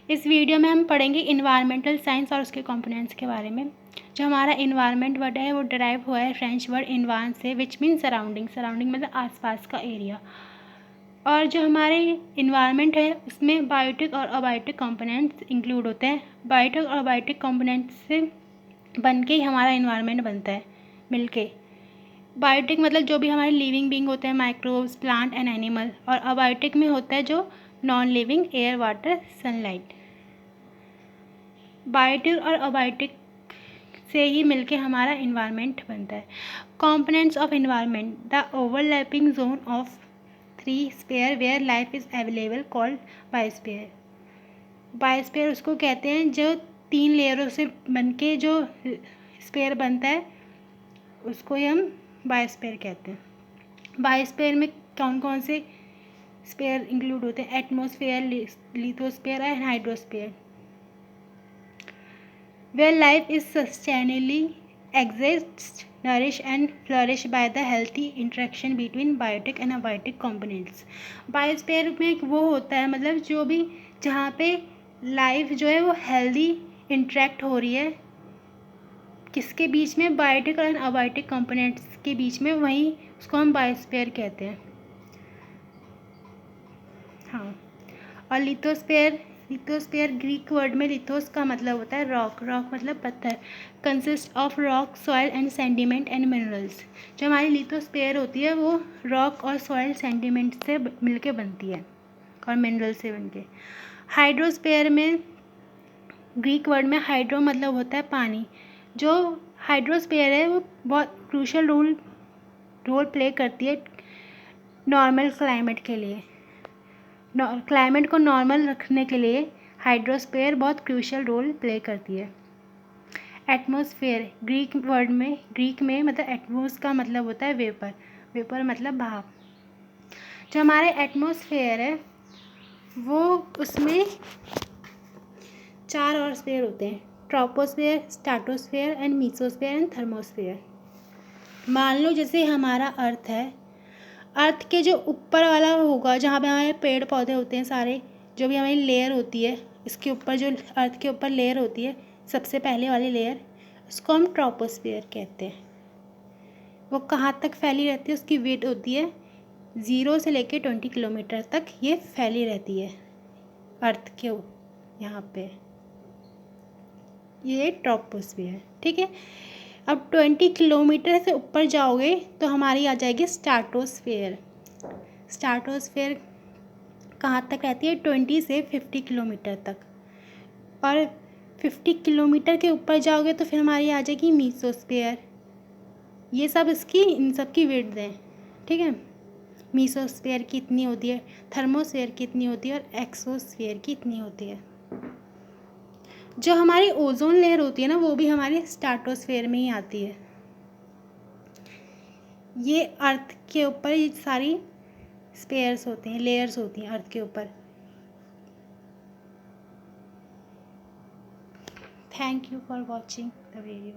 इस वीडियो में हम पढ़ेंगे इन्वायरमेंटल साइंस और उसके कंपोनेंट्स के बारे में। जो हमारा इन्वायरमेंट वर्ड है वो डिराइव हुआ है फ्रेंच वर्ड इन्वान से, विच मीन सराउंडिंग। सराउंडिंग मतलब आसपास का एरिया। और जो हमारे इन्वायरमेंट है उसमें बायोटिक और अबायोटिक कंपोनेंट्स इंक्लूड होते हैं। बायोटिक और अबायोटिक कंपोनेंट्स से बन के ही हमारा इन्वायरमेंट बनता है मिलके। बायोटिक मतलब जो भी हमारे लिविंग बीइंग होते हैं, माइक्रोब्स, प्लांट एंड एनिमल। और अबायोटिक में होता है जो non living, air, water, sunlight. Biotic और अबायोटिक से ही मिलके हमारा इन्वायरमेंट बनता है। Components of environment, the overlapping zone of 3 sphere where life is available called biosphere. Biosphere उसको कहते हैं जो 3 लेयरों से बनके जो स्फीयर बनता है, उसको ही हम बायोस्फीयर कहते हैं। बायोस्फीयर में कौन कौन से स्फीयर इंक्लूड होते हैं? Atmosphere, lithosphere and hydrosphere. Where life is sustainably exists, nourished and flourished by the healthy interaction between biotic and abiotic components. Biosphere में वो होता है मतलब जो भी जहाँ पे लाइफ जो है वो हेल्दी इंटरेक्ट हो रही है, किसके बीच में? बायोटिक और अबायोटिक कंपोनेंट्स के बीच में, वहीं उसको हम बायोस्फीयर कहते हैं। हाँ, और लिथोस्फीयर ग्रीक वर्ड में लिथोस का मतलब होता है रॉक। रॉक मतलब पत्थर। Consist of rock, soil and sediment and minerals. जो हमारी लिथोस्फीयर होती है वो रॉक और सॉइल सेंडिमेंट से मिलके बनती है और मिनरल से बनके। हाइड्रोस्फीयर में ग्रीक वर्ड में हाइड्रो मतलब होता है पानी। जो हाइड्रोस्फीयर है वो बहुत क्रूशल रोल प्ले करती है नॉर्मल क्लाइमेट के लिए। क्लाइमेट को नॉर्मल रखने के लिए हाइड्रोस्फीयर बहुत क्रूशियल रोल प्ले करती है। एटमॉस्फेयर ग्रीक में मतलब एटमॉस का मतलब होता है वेपर। वेपर मतलब भाप। जो हमारे एटमॉस्फेयर है वो उसमें 4 और स्फीयर होते हैं, troposphere, stratosphere and mesosphere and thermosphere. मान लो जैसे हमारा अर्थ है, अर्थ के जो ऊपर वाला होगा जहाँ पे हमारे पेड़ पौधे होते हैं सारे, जो भी हमारी लेयर होती है, इसके ऊपर जो अर्थ के ऊपर लेयर होती है, सबसे पहले वाली लेयर, उसको हम ट्रोपोस्फियर कहते हैं। वो कहाँ तक फैली रहती है? उसकी वेट होती है 0 से लेके 20 किलोमीटर तक ये फैली रहती है अर्थ के यहाँ पे। ये ट्रोपोस्फियर, ठीक है। अब 20 किलोमीटर से ऊपर जाओगे तो हमारी आ जाएगी स्ट्रेटोस्फेयर। स्ट्रेटोस्फेयर कहाँ तक रहती है? 20 से 50 किलोमीटर तक। और 50 किलोमीटर के ऊपर जाओगे तो फिर हमारी आ जाएगी मीसोस्फेयर। ये सब इन सब की विड्थ है, ठीक है। मीसोस्फेयर की इतनी होती है, थर्मोस्फेयर की इतनी होती है और एक्सोस्फेयर की इतनी होती है। जो हमारी ओजोन लेयर होती है ना, वो भी हमारी स्ट्रेटोस्फेयर में ही आती है। ये अर्थ के ऊपर ये सारी स्पेयर्स होते हैं, लेयर्स होती हैं अर्थ के ऊपर। Thank you for watching the video.